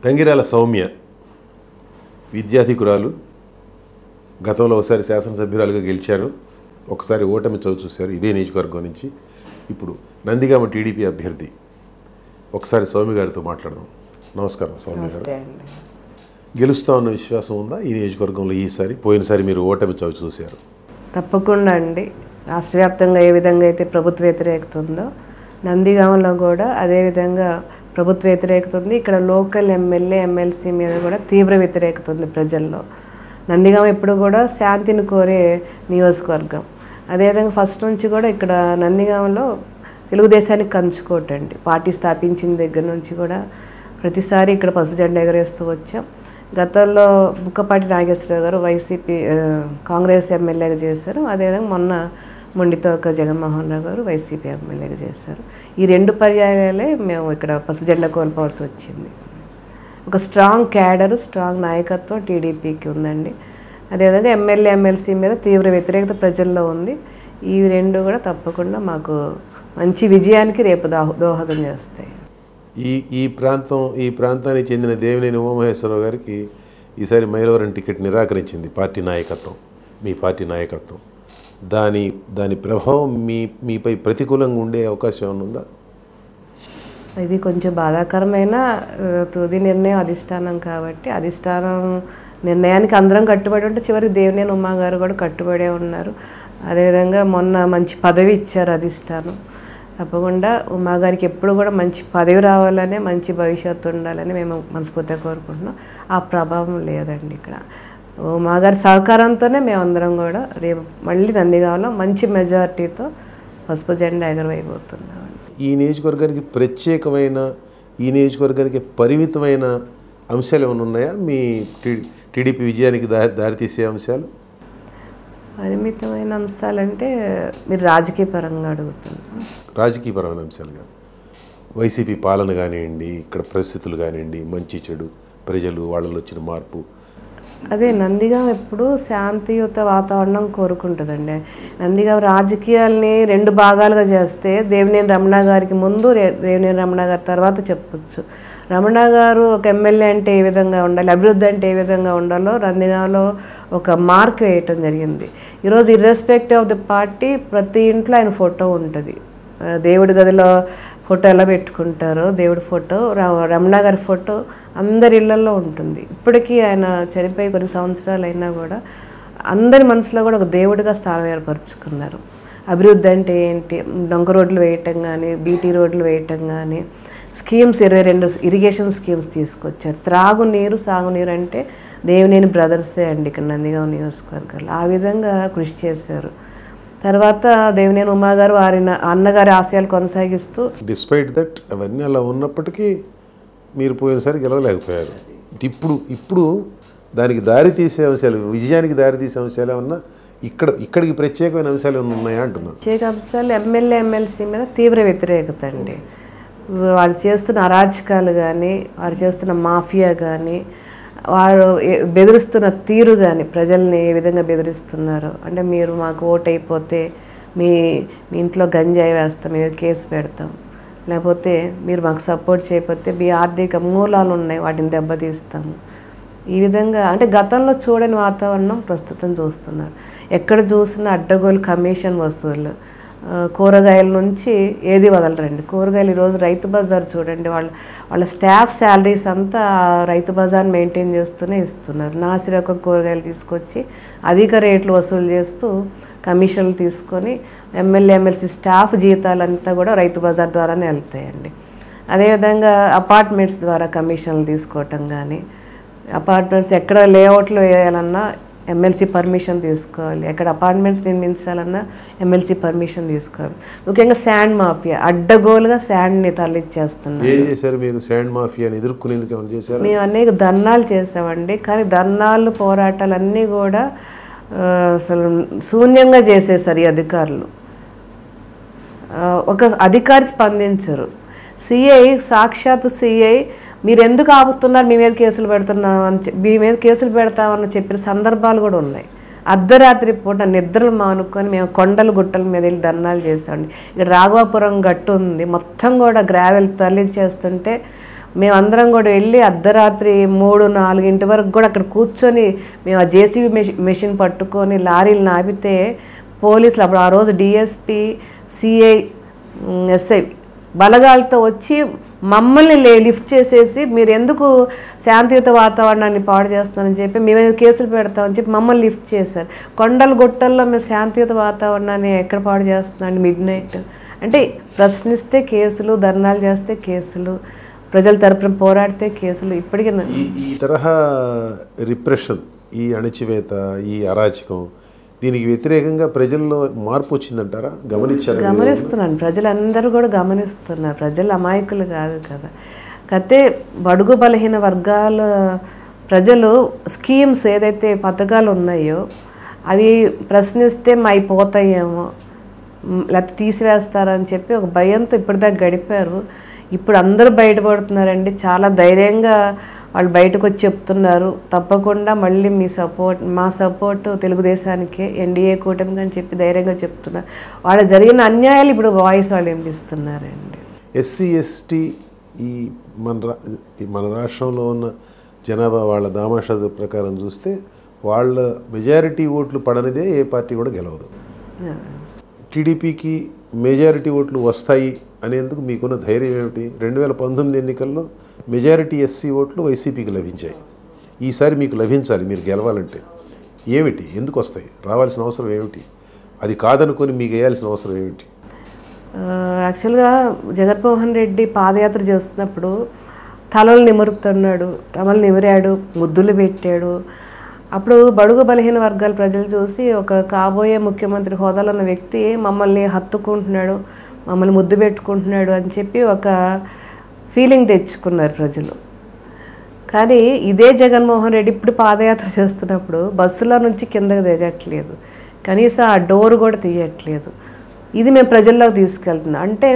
తంగిరాల సౌమ్య విద్యాధికురాలు, గతంలో ఒకసారి శాసనసభ్యురాలుగా గెలిచారు, ఒకసారి ఓటమి చవిచూశారు ఇదే నియోజకవర్గం నుంచి. ఇప్పుడు నందిగామ టీడీపీ అభ్యర్థి. ఒకసారి సౌమ్య గారితో మాట్లాడదాం. నమస్కారం సౌమ్య గారు. గెలుస్తా ఉన్న విశ్వాసం ఉందా ఈ నియోజకవర్గంలో ఈసారి? పోయినసారి మీరు ఓటమి చవిచూశారు. తప్పకుండా అండి. రాష్ట్ర వ్యాప్తంగా ఏ విధంగా అయితే ప్రభుత్వ వ్యతిరేకత ఉందో నందిగామలో కూడా అదేవిధంగా ప్రభుత్వ వ్యతిరేకత ఉంది. ఇక్కడ లోకల్ ఎమ్మెల్యే ఎమ్మెల్సీ మీద కూడా తీవ్ర వ్యతిరేకత ఉంది ప్రజల్లో. నందిగామ ఎప్పుడు కూడా శాంతిని కోరే నియోజకవర్గం. అదేవిధంగా ఫస్ట్ నుంచి కూడా ఇక్కడ నందిగామలో తెలుగుదేశానికి కంచుకోటండి. పార్టీ స్థాపించిన దగ్గర నుంచి కూడా ప్రతిసారి ఇక్కడ పసుపు జెండా ఎగరేస్తూ వచ్చాం. గతంలో ముక్కపాటి నాగేశ్వరరావు గారు వైసీపీ కాంగ్రెస్ ఎమ్మెల్యేగా చేశారు. అదేవిధంగా మొన్న మొండితోక జగన్మోహన్ రావు గారు వైసీపీ ఎమ్మెల్యేగా చేశారు. ఈ రెండు పర్యాయాలే మేము ఇక్కడ పసుపు జెండా కోల్పోవాల్సి వచ్చింది. ఒక స్ట్రాంగ్ క్యాడర్, స్ట్రాంగ్ నాయకత్వం టీడీపీకి ఉందండి. అదేవిధంగా ఎమ్మెల్యే ఎమ్మెల్సీ మీద తీవ్ర వ్యతిరేకత ప్రజల్లో ఉంది. ఈ రెండు కూడా తప్పకుండా మాకు మంచి విజయానికి రేపు దోహదం చేస్తాయి. ఈ ప్రాంతానికి చెందిన దేవినేని ఉమామహేశ్వరరావు గారికి ఈసారి మైలవరం టికెట్ నిరాకరించింది పార్టీ నాయకత్వం, మీ పార్టీ నాయకత్వం. దాని ప్రభావం మీపై ప్రతికూలంగా ఉండే అవకాశం ఏమైనా ఉందా? ఇది కొంచెం బాధాకరమైన తుది నిర్ణయం అధిష్టానం కాబట్టి, అధిష్టానం నిర్ణయానికి అందరం కట్టుబడి ఉంటే చివరికి దేవినేని ఉమా గారు కూడా కట్టుబడే ఉన్నారు. అదేవిధంగా మొన్న మంచి పదవి ఇచ్చారు అధిష్టానం. తప్పకుండా ఉమా గారికి ఎప్పుడు కూడా మంచి పదవి రావాలనే, మంచి భవిష్యత్తు ఉండాలని మేము మనస్ఫూర్తిగా కోరుకుంటున్నాం. ఆ ప్రభావం లేదండి ఇక్కడ. ఉమా గారి సహకారంతోనే మేమందరం కూడా రేపు మళ్ళీ నందిగామలో మంచి మెజారిటీతో పసుపు జెండా ఎగరవేయబోతున్నాం. ఈ నియోజకవర్గానికి ప్రత్యేకమైన, ఈ నియోజకవర్గానికి పరిమితమైన అంశాలు ఏమైనా ఉన్నాయా మీ టీడీపీ విజయానికి దారితీసే అంశాలు? పరిమితమైన అంశాలంటే మీరు రాజకీయ పరంగా అడుగుతున్నారు. రాజకీయపరమైన అంశాలు కాదు, వైసీపీ పాలన కానివ్వండి, ఇక్కడ పరిస్థితులు కానివ్వండి, మంచి చెడు, ప్రజలు, వాళ్ళలో వచ్చిన మార్పు. అదే నందిగామ ఎప్పుడు శాంతియుత వాతావరణం కోరుకుంటుందండి. నందిగామ రాజకీయాల్ని రెండు భాగాలుగా చేస్తే దేవినేని రమణ గారికి ముందు, దేవినేని రమణ గారి తర్వాత చెప్పొచ్చు. రమణ గారు ఒక ఎమ్మెల్యే అంటే ఏ విధంగా ఉండాలి, అభివృద్ధి అంటే ఏ విధంగా ఉండాలో నందిగామలో ఒక మార్క్ వేయటం జరిగింది. ఈరోజు ఇర్రెస్పెక్టివ్ ఆఫ్ ది పార్టీ ప్రతి ఇంట్లో ఆయన ఫోటో ఉంటుంది. దేవుడి గదిలో ఫోటో ఎలా పెట్టుకుంటారో దేవుడి ఫోటో, రమణ గారి ఫోటో అందరి ఇళ్లలో ఉంటుంది. ఇప్పటికీ ఆయన చనిపోయి కొన్ని సంవత్సరాలు అయినా కూడా అందరి మనసులో కూడా ఒక దేవుడిగా స్థానం ఏర్పరచుకున్నారు. అభివృద్ధి అంటే ఏంటి, డొంక రోడ్లు వేయటం కానీ, బీటీ రోడ్లు వేయటం కానీ, స్కీమ్స్ 22 ఇరిగేషన్ స్కీమ్స్ తీసుకొచ్చారు. త్రాగునీరు, సాగునీరు అంటే దేవినేని బ్రదర్సే అండి ఇక్కడ నందిగామ నియోజకవర్గాలు. ఆ విధంగా కృషి చేశారు. తర్వాత దేవినేని ఉమా గారు వారి అన్నగారి ఆశయాలు కొనసాగిస్తూ, డిస్పైట్ దట్ అవన్నీ అలా ఉన్నప్పటికీ మీరు పోయినసారి గెలవలేకపోయారు. ఇప్పుడు దానికి దారి తీసే అంశాలు, విజయానికి దారి తీసే అంశాలు ఏమన్నా ఇక్కడికి ప్రత్యేకమైన అంశాలు ఏమన్నా ఉన్నాయా అంటున్నారు? ప్రత్యేక అంశాలు ఎమ్మెల్యే ఎమ్మెల్సీ మీద తీవ్ర వ్యతిరేకత అండి. వాళ్ళు చేస్తున్న అరాచకాలు కానీ, వారు చేస్తున్న మాఫియా కానీ, వారు బెదిరిస్తున్న తీరు కానీ, ప్రజల్ని ఏ విధంగా బెదిరిస్తున్నారు అంటే, మీరు మాకు ఓటు అయిపోతే మీ ఇంట్లో గంజాయి వేస్తాం, మేము కేసు పెడతాం, లేకపోతే మీరు మాకు సపోర్ట్ చేయకపోతే మీ ఆర్థిక మూలాలు ఉన్నాయి వాటిని దెబ్బతీస్తాము. ఈ విధంగా అంటే గతంలో చూడని వాతావరణం ప్రస్తుతం చూస్తున్నారు. ఎక్కడ చూసినా అడ్డగోలు కమిషన్ వసూలు, కూరగాయల నుంచి ఏది వదలరండి. కూరగాయలు ఈరోజు రైతు బజార్ చూడండి, వాళ్ళ స్టాఫ్ శాలరీస్ అంతా రైతు బజార్ మెయింటైన్ చేస్తూనే ఇస్తున్నారు. నాసిరకం కూరగాయలు తీసుకొచ్చి అధిక రేట్లు వసూలు చేస్తూ కమిషన్లు తీసుకొని ఎమ్మెల్యే ఎమ్మెల్సీ స్టాఫ్ జీతాలంతా కూడా రైతు బజార్ ద్వారానే వెళ్తాయండి. అదేవిధంగా అపార్ట్మెంట్స్ ద్వారా కమిషన్లు తీసుకోవటం కానీ, అపార్ట్మెంట్స్ ఎక్కడ లేఅవుట్లు వేయాలన్నా ఎమ్మెల్సీ పర్మిషన్ తీసుకోవాలి, ఎక్కడ అపార్ట్మెంట్స్ నిర్మించాలన్నా ఎమ్మెల్సీ పర్మిషన్ తీసుకోవాలి. ముఖ్యంగా శాండ్ మాఫియా అడ్డగోలుగా శాండ్ని తరలిచ్చేస్తున్నారు. ఏం చేశారు మీరు శాండ్ మాఫియాని ఎదుర్కొనేందుకు? ఏమైనా చేశారు? మేము అనేక ధర్నాలు చేసామండి. కానీ ధర్నాలు, పోరాటాలన్నీ కూడా అసలు శూన్యంగా చేసేసారు ఈ అధికారులు. ఒక అధికారి స్పందించరు. సిఐ, సాక్షాత్ సిఐ మీరు ఎందుకు ఆపుతున్నారు, మీ మీద కేసులు పెడుతున్నామని, మీ మీద కేసులు పెడతామని చెప్పిన సందర్భాలు కూడా ఉన్నాయి. అర్ధరాత్రి పూట నిద్రలు మానుకొని మేము కొండలు గుట్టల మీద వెళ్ళి ధర్నాలు చేసామండి. ఇక్కడ రాఘవాపురం గట్టు ఉంది, మొత్తం కూడా గ్రావెల్ తరలించేస్తుంటే మేమందరం కూడా వెళ్ళి అర్ధరాత్రి 3-4 వరకు కూడా అక్కడ కూర్చొని మేము ఆ జేసీబీ మెషిన్ పట్టుకొని లారీలు ఆపితే పోలీసులు అప్పుడు ఆ రోజు డిఎస్పి, సిఐ, ఎస్ఐ బలగాలతో వచ్చి మమ్మల్ని లిఫ్ట్ చేసేసి మీరు ఎందుకు శాంతియుత వాతావరణాన్ని పాడు చేస్తానని చెప్పి మేమేదో కేసులు పెడతామని చెప్పి మమ్మల్ని లిఫ్ట్ చేశారు. కొండల గుట్టల్లో మేము శాంతియుత వాతావరణాన్ని ఎక్కడ పాడు చేస్తున్నాం మిడ్నైట్ అంటే ప్రశ్నిస్తే కేసులు, ధర్నాలు చేస్తే కేసులు, ప్రజల తరపున పోరాడితే కేసులు. ఇప్పటికీ ఈ తరహా రిప్రెషన్, ఈ అణచివేత, ఈ అరాచకం దీనికి వ్యతిరేకంగా ప్రజల్లో మార్పు వచ్చిందంటారా? గమనించారు? గమనిస్తున్నాను, ప్రజలందరూ కూడా గమనిస్తున్నారు. ప్రజలు అమాయకులు కాదు కదా. కాకపోతే బడుగు బలహీన వర్గాల ప్రజలు స్కీమ్స్ ఏదైతే పథకాలు ఉన్నాయో అవి ప్రశ్నిస్తే అయిపోతాయేమో లేకపోతే తీసివేస్తారని చెప్పి ఒక భయంతో ఇప్పటిదాకా గడిపారు. ఇప్పుడు అందరూ బయటపడుతున్నారండి. చాలా ధైర్యంగా వాళ్ళు బయటకు వచ్చి చెప్తున్నారు, తప్పకుండా మళ్ళీ మా సపోర్ట్ తెలుగుదేశానికి, ఎన్డీఏ కూటమికి అని చెప్పి ధైర్యంగా చెప్తున్నారు. వాళ్ళ జరిగిన అన్యాయాలు ఇప్పుడు వాయిస్ వాళ్ళు వినిపిస్తున్నారండి. ఎస్సీ ఎస్టీ ఈ మన రాష్ట్రంలో ఉన్న జనాభా వాళ్ళ దామాషా ప్రకారం చూస్తే వాళ్ళ మెజారిటీ ఓట్లు పడనిదే ఏ పార్టీ కూడా గెలవదు. టీడీపీకి మెజారిటీ ఓట్లు వస్తాయి అనేందుకు మీకున్న ధైర్యం ఏమిటి? 2019 ఎన్నికల్లో మెజారిటీ ఎస్సీ ఓట్లు వైసీపీకి లభించాయి. ఈసారి మీకు లభించాలి, మీరు గెలవాలంటే ఏమిటి? ఎందుకు వస్తాయి? రావాల్సిన అవసరం ఏమిటి? అది కాదనుకొని మీకు వేయాల్సిన అవసరం ఏమిటి? యాక్చువల్గా జగన్మోహన్ రెడ్డి పాదయాత్ర చేస్తున్నప్పుడు తలలు నిమురుతున్నాడు, తమలు నిమిరాడు, ముద్దులు పెట్టాడు. అప్పుడు బడుగు బలహీన వర్గాల ప్రజలు చూసి ఒక కాబోయే ముఖ్యమంత్రి హోదాలో ఉన్న వ్యక్తి మమ్మల్ని హత్తుకుంటున్నాడు, మమ్మల్ని ముద్దు పెట్టుకుంటున్నాడు అని చెప్పి ఒక ఫీలింగ్ తెచ్చుకున్నారు ప్రజలు. కానీ ఇదే జగన్మోహన్ రెడ్డి ఇప్పుడు పాదయాత్ర చేస్తున్నప్పుడు బస్సులో నుంచి కిందకి దిగట్లేదు, కనీసం ఆ డోర్ కూడా తీయట్లేదు. ఇది మేము ప్రజల్లోకి తీసుకెళ్తున్నాం. అంటే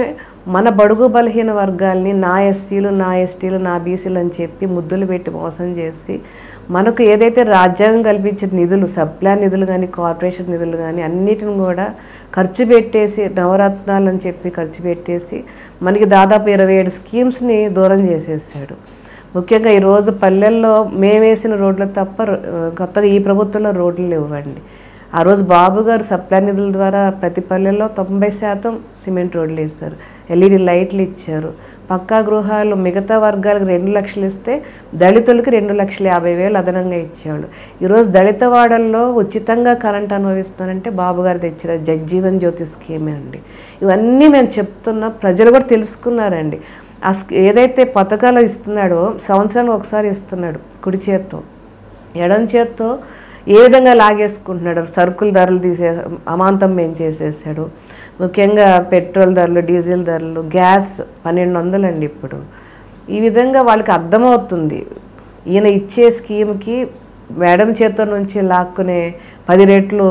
మన బడుగు బలహీన వర్గాల్ని నా ఎస్సీలు, నా ఎస్టీలు, నా బీసీలు అని చెప్పి ముద్దులు పెట్టి మోసం చేసి మనకు ఏదైతే రాజ్యాంగం కల్పించిన నిధులు, సబ్ప్లాన్ నిధులు కానీ, కార్పొరేషన్ నిధులు కానీ అన్నిటిని కూడా ఖర్చు పెట్టేసి, నవరత్నాలు అని చెప్పి ఖర్చు పెట్టేసి మనకి దాదాపు 27 స్కీమ్స్ని దూరం చేసేసాడు. ముఖ్యంగా ఈరోజు పల్లెల్లో మేమేసిన రోడ్లు తప్ప కొత్తగా ఈ ప్రభుత్వంలో రోడ్లు ఇవ్వండి. ఆ రోజు బాబు గారు సప్లై నిధుల ద్వారా ప్రతి పల్లెల్లో 90% సిమెంట్ రోడ్లు వేశారు, ఎల్ఈడి లైట్లు ఇచ్చారు, పక్కా గృహాలు మిగతా వర్గాలకు 2 లక్షలు ఇస్తే దళితులకి 2,50,000 అదనంగా ఇచ్చేవాళ్ళు. ఈరోజు దళిత వాడల్లో ఉచితంగా కరెంట్ అనుభవిస్తానంటే బాబు గారు తెచ్చిన జగ్జీవన్ జ్యోతి స్కీమే అండి. ఇవన్నీ మేము చెప్తున్నా, ప్రజలు కూడా తెలుసుకున్నారండి. ఏదైతే పథకాలు ఇస్తున్నాడో సంవత్సరానికి ఒకసారి ఇస్తున్నాడు కుడి చేత్తో, ఎడం చేత్తో ఏ విధంగా లాగేసుకుంటున్నాడు. సరుకుల ధరలు అమాంతం పెంచేసేసాడు. ముఖ్యంగా పెట్రోల్ ధరలు, డీజిల్ ధరలు, గ్యాస్ 1200 అండి ఇప్పుడు. ఈ విధంగా వాళ్ళకి అర్థమవుతుంది ఈయన ఇచ్చే స్కీమ్కి మేడం చేత నుంచి లాక్కునే 10 రెట్లు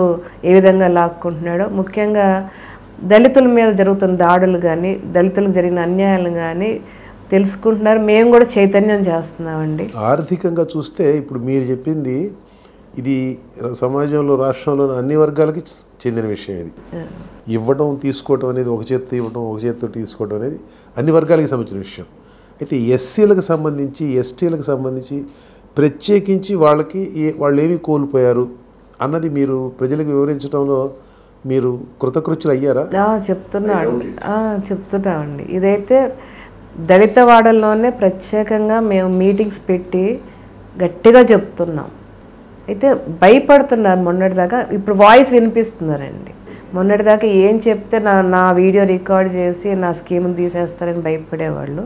ఏ విధంగా లాక్కుంటున్నాడో. ముఖ్యంగా దళితుల మీద జరుగుతున్న దాడులు కానీ, దళితులకు జరిగిన అన్యాయాలు కానీ తెలుసుకుంటున్నారు. మేము కూడా చైతన్యం చేస్తున్నామండి. ఆర్థికంగా చూస్తే ఇప్పుడు మీరు చెప్పింది ఇది సమాజంలో, రాష్ట్రంలో అన్ని వర్గాలకి చెందిన విషయం. ఇది ఇవ్వడం తీసుకోవడం అనేది, ఒక చేత్తో ఇవ్వడం ఒక చేత్తో తీసుకోవడం అనేది అన్ని వర్గాలకి సంబంధించిన విషయం. అయితే ఎస్సీలకు సంబంధించి, ఎస్టీలకు సంబంధించి ప్రత్యేకించి వాళ్ళు ఏమి కోల్పోయారు అన్నది మీరు ప్రజలకు వివరించడంలో మీరు కృతకృత్యులు అయ్యారా? చెప్తున్నామండి. ఇదైతే దళిత వాడల్లోనే ప్రత్యేకంగా మేము మీటింగ్స్ పెట్టి గట్టిగా చెప్తున్నాం. అయితే భయపడుతున్నారు మొన్నటిదాకా. ఇప్పుడు వాయిస్ వినిపిస్తున్నారండి. మొన్నటిదాకా ఏం చెప్తే నా వీడియో రికార్డ్ చేసి నా స్కీమ్ని తీసేస్తారని భయపడేవాళ్ళు.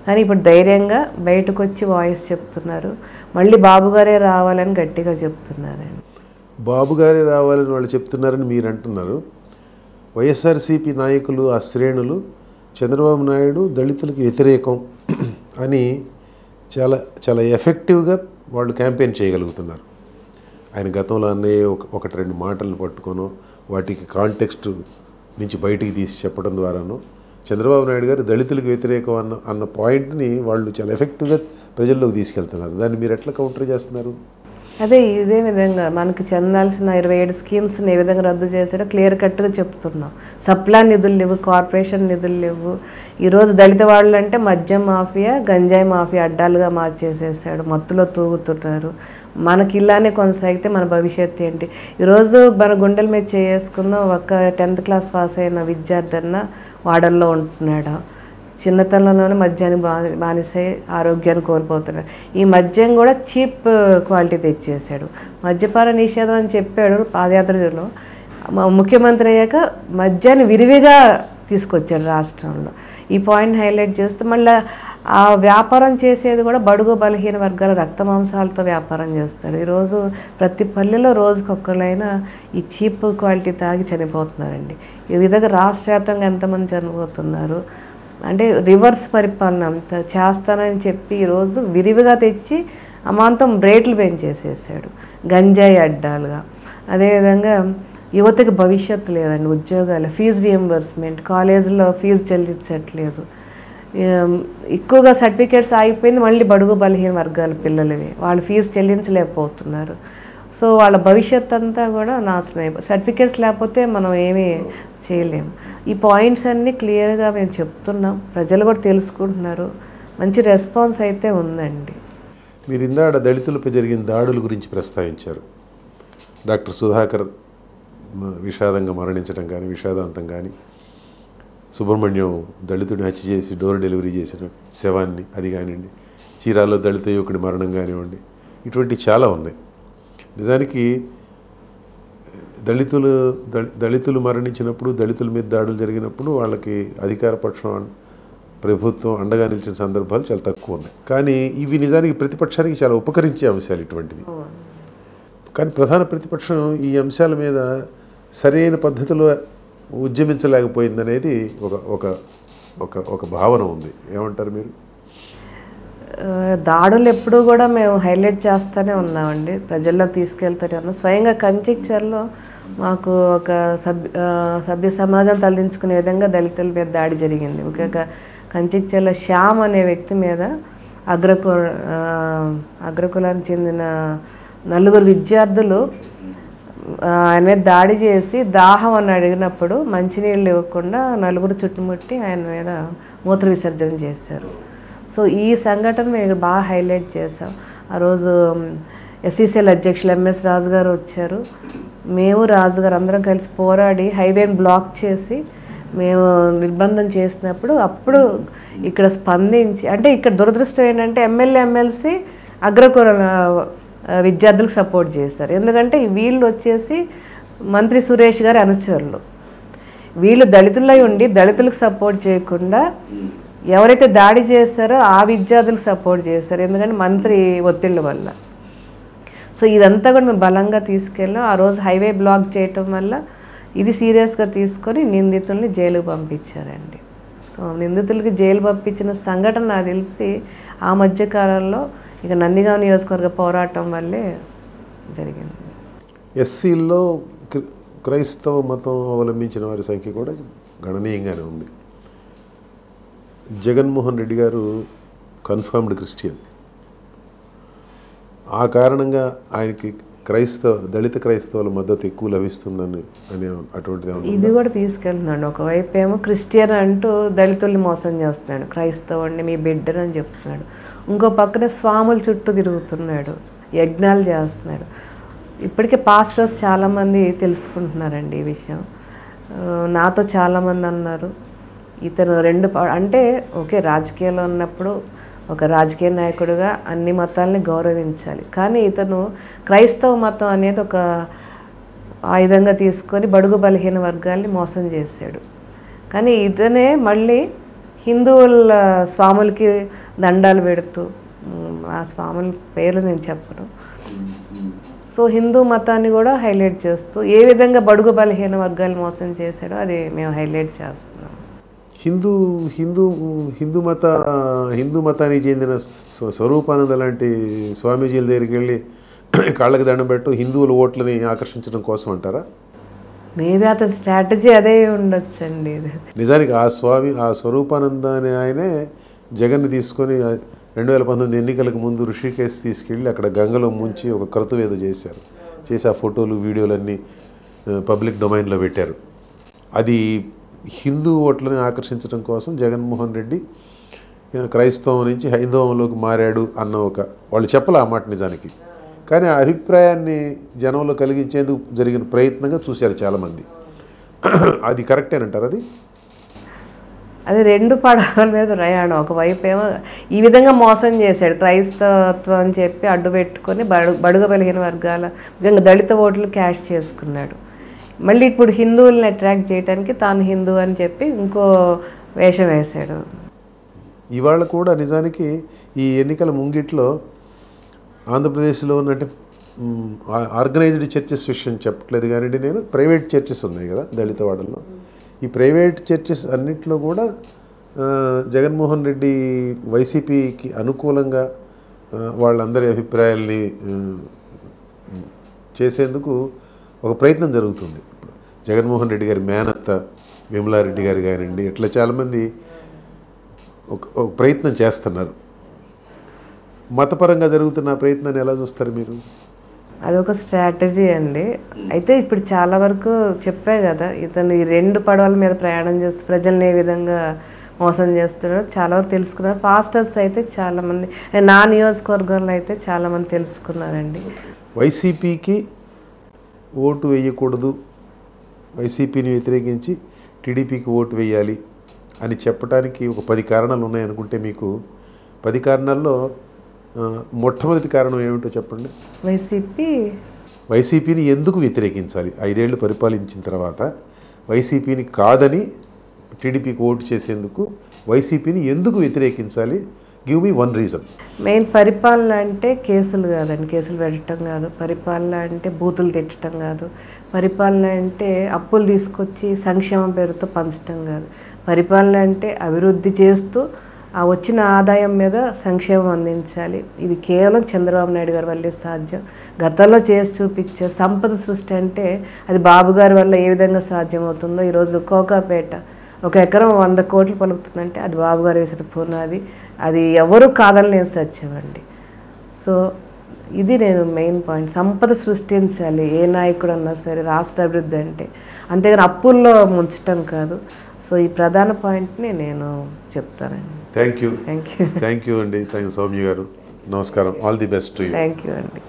కానీ ఇప్పుడు ధైర్యంగా బయటకు వచ్చి వాయిస్ చెప్తున్నారు. మళ్ళీ బాబుగారే రావాలని గట్టిగా చెప్తున్నారండి. బాబుగారే రావాలని వాళ్ళు చెప్తున్నారని మీరు అంటున్నారు. వైఎస్ఆర్సీపీ నాయకులు, ఆ శ్రేణులు చంద్రబాబు నాయుడు దళితులకు వ్యతిరేకం అని చాలా చాలా ఎఫెక్టివ్గా వాళ్ళు క్యాంపెయిన్ చేయగలుగుతున్నారు. ఆయన గతంలో అన్నయ్య 1-2 మాటలను పట్టుకోను, వాటికి కాంటెక్స్ట్ నుంచి బయటికి తీసి చెప్పడం ద్వారాను చంద్రబాబు నాయుడు గారు దళితులకు వ్యతిరేకం అన్న పాయింట్ని వాళ్ళు చాలా ఎఫెక్టివ్గా ప్రజల్లోకి తీసుకెళ్తున్నారు. దాన్ని మీరు ఎట్లా కౌంటర్ చేస్తున్నారు? అదే ఇదే విధంగా మనకి చెందాల్సిన 27 స్కీమ్స్ని ఏ విధంగా రద్దు చేశాడో క్లియర్ కట్గా చెప్తున్నాం. సప్లా నిధులు లేవు, కార్పొరేషన్ నిధులు లేవు. ఈరోజు దళిత వాళ్ళు అంటే మద్యం మాఫియా, గంజాయి మాఫియా అడ్డాలుగా మార్చేసేసాడు. మత్తులో తూగుతున్నారు. మనకి ఇలానే కొనసాగితే మన భవిష్యత్తు ఏంటి? ఈరోజు మన గుండెల మీద చేసుకున్న ఒక 10th క్లాస్ పాస్ అయిన విద్యార్థి అన్న వాడల్లో ఉంటున్నాడా? చిన్నతనంలోనే మద్యానికి బానిసై ఆరోగ్యాన్ని కోల్పోతున్నాడు. ఈ మద్యం కూడా చీప్ క్వాలిటీ తెచ్చేసాడు. మద్యపాన నిషేధం అని చెప్పాడు పాదయాత్రలో. ముఖ్యమంత్రి అయ్యాక మద్యాన్ని విరివిగా తీసుకొచ్చాడు రాష్ట్రంలో. ఈ పాయింట్ హైలైట్ చేస్తూ మళ్ళీ ఆ వ్యాపారం చేసేది కూడా బడుగు బలహీన వర్గాల రక్తమాంసాలతో వ్యాపారం చేస్తాడు. ఈరోజు ప్రతి పల్లెలో రోజుకొక్కరైనా ఈ చీప్ క్వాలిటీ తాగి చనిపోతున్నారండి. ఈ విధంగా రాష్ట్ర వ్యాప్తంగా ఎంతమంది చనిపోతున్నారు అంటే రివర్స్ పరిపాలన అంత చేస్తానని చెప్పి ఈరోజు విరివిగా తెచ్చి అమాంతం రేట్లు పెంచేసేసాడు గంజాయి అడ్డాలుగా. అదేవిధంగా యువతకి భవిష్యత్తు లేదండి, ఉద్యోగాలు, ఫీజు రియంబర్స్మెంట్, కాలేజీలో ఫీజు చెల్లించట్లేదు. ఎక్కువగా సర్టిఫికేట్స్ ఆగిపోయింది మళ్ళీ బడుగు బలహీన వర్గాల పిల్లలవి, వాళ్ళు ఫీజు చెల్లించలేకపోతున్నారు. సో వాళ్ళ భవిష్యత్ అంతా కూడా నాశనం అయిపోయి, సర్టిఫికేట్స్ లేకపోతే మనం ఏమీ చేయలేము. ఈ పాయింట్స్ అన్నీ క్లియర్గా మేము చెప్తున్నాం, ప్రజలు కూడా తెలుసుకుంటున్నారు. మంచి రెస్పాన్స్ అయితే ఉందండి. మీరు ఇందాడ దళితులపై జరిగిన దాడుల గురించి ప్రస్తావించారు. డాక్టర్ సుధాకర్ విషాదంగా మరణించడం కానీ, విషాదాంతం కానీ, సుబ్రహ్మణ్యం దళితుడిని హత్య చేసి డోర్ డెలివరీ చేసిన శవాన్ని అది కానివ్వండి, చీరాల్లో దళిత యువకుడి మరణం కానివ్వండి, ఇటువంటి చాలా ఉన్నాయి. నిజానికి దళితులు మరణించినప్పుడు, దళితుల మీద దాడులు జరిగినప్పుడు వాళ్ళకి అధికార పక్షం ప్రభుత్వం అండగా నిలిచిన సందర్భాలు చాలా తక్కువ ఉన్నాయి. కానీ ఇవి నిజానికి ప్రతిపక్షానికి చాలా ఉపకరించే అంశాలు ఇటువంటివి. కానీ ప్రధాన ప్రతిపక్షం ఈ అంశాల మీద సరైన పద్ధతిలో ఉద్యమించలేకపోయిందనేది ఒక భావన ఉంది. ఏమంటారు మీరు? దాడులు ఎప్పుడూ కూడా మేము హైలైట్ చేస్తూనే ఉన్నామండి, ప్రజల్లోకి తీసుకెళ్తూనే ఉన్నాం. స్వయంగా కంచిక్చర్లో మాకు ఒక సభ్య సమాజం తలదించుకునే విధంగా దళితుల మీద దాడి జరిగింది. ముఖ్యంగా కంచిక్చర్లో శ్యామ్ అనే వ్యక్తి మీద అగ్రకులానికి చెందిన 4 విద్యార్థులు ఆయన మీద దాడి చేసి దాహం అని అడిగినప్పుడు మంచినీళ్ళు ఇవ్వకుండా 4 చుట్టుముట్టి ఆయన మీద మూత్ర విసర్జన చేశారు. సో ఈ సంఘటన మేము బాగా హైలైట్ చేసాం. ఆ రోజు ఎస్సీసీఎల్ అధ్యక్షులు ఎంఎస్ రాజు గారు వచ్చారు. మేము రాజుగారు అందరం కలిసి పోరాడి హైవేని బ్లాక్ చేసి మేము నిర్బంధం చేసినప్పుడు అప్పుడు ఇక్కడ స్పందించి, అంటే ఇక్కడ దురదృష్టం ఏంటంటే ఎమ్మెల్సీ అగ్రకుల విద్యార్థులకు సపోర్ట్ చేశారు. ఎందుకంటే వీళ్ళు వచ్చేసి మంత్రి సురేష్ గారి అనుచరులు. వీళ్ళు దళితులై ఉండి దళితులకు సపోర్ట్ చేయకుండా ఎవరైతే దాడి చేస్తారో ఆ విద్యార్థులకు సపోర్ట్ చేస్తారు, ఎందుకంటే మంత్రి ఒత్తిళ్ళ వల్ల. సో ఇదంతా కూడా మేము బలంగా తీసుకెళ్ళాం. ఆ రోజు హైవే బ్లాక్ చేయటం వల్ల ఇది సీరియస్గా తీసుకొని నిందితుల్ని జైలుకు పంపించారండి. సో నిందితులకి జైలు పంపించిన సంఘటన నాకు తెలిసి ఆ మధ్యకాలంలో ఇక నందిగామ నియోజకవర్గ పోరాటం వల్లే జరిగింది. ఎస్సీల్లో క్రైస్తవ మతం అవలంబించిన వారి సంఖ్య కూడా గణనీయంగానే ఉంది. జగన్మోహన్ రెడ్డి గారు కన్ఫర్మ్డ్ క్రిస్టియన్. ఆ కారణంగా ఆయనకి దళిత క్రైస్తవుల మద్దతు ఎక్కువ లభిస్తుందని అటువంటిది ఇది కూడా తీసుకెళ్తున్నాడు. ఒకవైపు ఏమో క్రిస్టియన్ అంటూ దళితుల్ని మోసం చేస్తున్నాడు, క్రైస్తవుడిని మీ బిడ్డను అని చెప్తున్నాడు. ఇంకో పక్కన స్వాముల చుట్టూ తిరుగుతున్నాడు, యజ్ఞాలు చేస్తున్నాడు. ఇప్పటికే పాస్టర్స్ చాలామంది తెలుసుకుంటున్నారండి ఈ విషయం. నాతో చాలామంది అన్నారు ఇతను అంటే ఓకే, రాజకీయాల్లో ఉన్నప్పుడు ఒక రాజకీయ నాయకుడిగా అన్ని మతాలని గౌరవించాలి, కానీ ఇతను క్రైస్తవ మతం అనేది ఒక ఆయుధంగా తీసుకొని బడుగు బలహీన వర్గాల్ని మోసం చేశాడు. కానీ ఇతనే మళ్ళీ హిందువుల స్వాములకి దండాలు పెడుతూ, ఆ స్వాముల పేర్లు నేను చెప్పను, సో హిందూ మతాన్ని కూడా హైలైట్ చేస్తూ ఏ విధంగా బడుగు బలహీన వర్గాలు మోసం చేశాడో అది మేము హైలైట్ చేస్తున్నాం. హిందూ మతానికి చెందిన స్వరూపానంద లాంటి స్వామీజీల దగ్గరికి వెళ్ళి కాళ్ళకి దండం పెట్టు హిందువుల ఓట్లని ఆకర్షించడం కోసం అంటారా? మేబీ అతని స్ట్రాటజీ అదే ఉండొచ్చండి. నిజానికి ఆ స్వామీపానంద అనే ఆయనే జగన్ని తీసుకొని 2019 ఎన్నికలకు ముందు ఋషికేశ్ తీసుకెళ్ళి అక్కడ గంగలో ముంచి ఒక క్రతువు ఏదో చేశారు. చేసి ఆ ఫోటోలు వీడియోలన్నీ పబ్లిక్ డొమైన్లో పెట్టారు. అది హిందూ ఓట్లని ఆకర్షించడం కోసం జగన్మోహన్ రెడ్డి క్రైస్తవం నుంచి హైందవంలోకి మారాడు అన్న వాళ్ళు చెప్పలే ఆ మాట నిజానికి, కానీ ఆ అభిప్రాయాన్ని జనంలో కలిగించేందుకు జరిగిన ప్రయత్నంగా చూశారు చాలామంది. అది కరెక్టేనంటారు? అది రెండు పడవల మీద ప్రయాణం. ఒకవైపు ఏమో ఈ విధంగా మోసం చేశాడు, క్రైస్తవత్వం అని చెప్పి అడ్డు పెట్టుకొని బడుగ బలహీన వర్గాల ముఖ్యంగా దళిత ఓట్లు క్యాష్ చేసుకున్నాడు. మళ్ళీ ఇప్పుడు హిందువుల్ని అట్రాక్ట్ చేయడానికి తాను హిందూ అని చెప్పి ఇంకో వేషం వేశాడు. ఇవాళ కూడా నిజానికి ఈ ఎన్నికల ముంగిట్లో ఆంధ్రప్రదేశ్లో ఉన్నట్టు ఆర్గనైజ్డ్ చర్చెస్ విషయం చెప్పట్లేదు కానీ నేను ప్రైవేట్ చర్చెస్ ఉన్నాయి కదా దళిత వాడల్లో, ఈ ప్రైవేట్ చర్చెస్ అన్నింటిలో కూడా జగన్మోహన్ రెడ్డి వైసీపీకి అనుకూలంగా వాళ్ళందరి అభిప్రాయాల్ని చేసేందుకు ఒక ప్రయత్నం జరుగుతుంది. ఇప్పుడు జగన్మోహన్ రెడ్డి గారి మేనత్త విమలారెడ్డి గారు కానివ్వండి, ఇట్లా చాలామంది ఒక ప్రయత్నం చేస్తున్నారు. మతపరంగా జరుగుతున్న ప్రయత్నాన్ని ఎలా చూస్తారు మీరు? అదొక స్ట్రాటజీ అండి. అయితే ఇప్పుడు చాలా వరకు చెప్పే కదా, ఇతను ఈ రెండు పడవల మీద ప్రయాణం చేస్తూ ప్రజల్ని ఏ విధంగా మోసం చేస్తున్నాడో చాలా వరకు తెలుసుకున్నారు. పాస్టర్స్ అయితే చాలామంది, నా నియోజకవర్గంలో అయితే చాలామంది తెలుసుకున్నారండి. వైసీపీకి ఓటు వేయకూడదు, వైసీపీని వ్యతిరేకించి టీడీపీకి ఓటు వేయాలి అని చెప్పడానికి ఒక 10 కారణాలు ఉన్నాయనుకుంటే మీకు 10 కారణాల్లో మొట్టమొదటి కారణం ఏమిటో చెప్పండి. వైసీపీని ఎందుకు వ్యతిరేకించాలి? 5 ఏళ్ళు పరిపాలించిన తర్వాత వైసీపీని కాదని టీడీపీకి ఓటు చేసేందుకు వైసీపీని ఎందుకు వ్యతిరేకించాలి? Give me one reason. Main పరిపాలన అంటే కేసులు కాదండి, కేసులు పెట్టడం కాదు. పరిపాలన అంటే బూతులు తిట్టడం కాదు. పరిపాలన అంటే అప్పులు తీసుకొచ్చి సంక్షేమం పేరుతో పంచడం కాదు. పరిపాలన అంటే అభివృద్ధి చేస్తూ ఆ వచ్చిన ఆదాయం మీద సంక్షేమం అందించాలి. ఇది కేవలం చంద్రబాబు నాయుడు గారి వల్లే సాధ్యం. గతంలో చేసి చూపించారు. సంపద సృష్టి అంటే అది బాబు గారి వల్ల ఏ విధంగా సాధ్యమవుతుందో, ఈరోజు కోకాపేట 1 ఎకరం 100 కోట్లు పలుకుతుందంటే అది బాబు గారు వేసిన పునాది. అది ఎవరు కాదనలేని సత్యం అండి. సో ఇది నేను మెయిన్ పాయింట్. సంపద సృష్టించాలి ఏ నాయకుడు అన్నా సరే, రాష్ట్ర అభివృద్ధి అంటే, అంతేగాని అప్పుల్లో ముంచటం కాదు. సో ఈ ప్రధాన పాయింట్ని నేను చెప్తానండి. థ్యాంక్ యూ అండి. థ్యాంక్ యూ సౌమ్య గారు. నమస్కారం. All the best. Thank you అండి.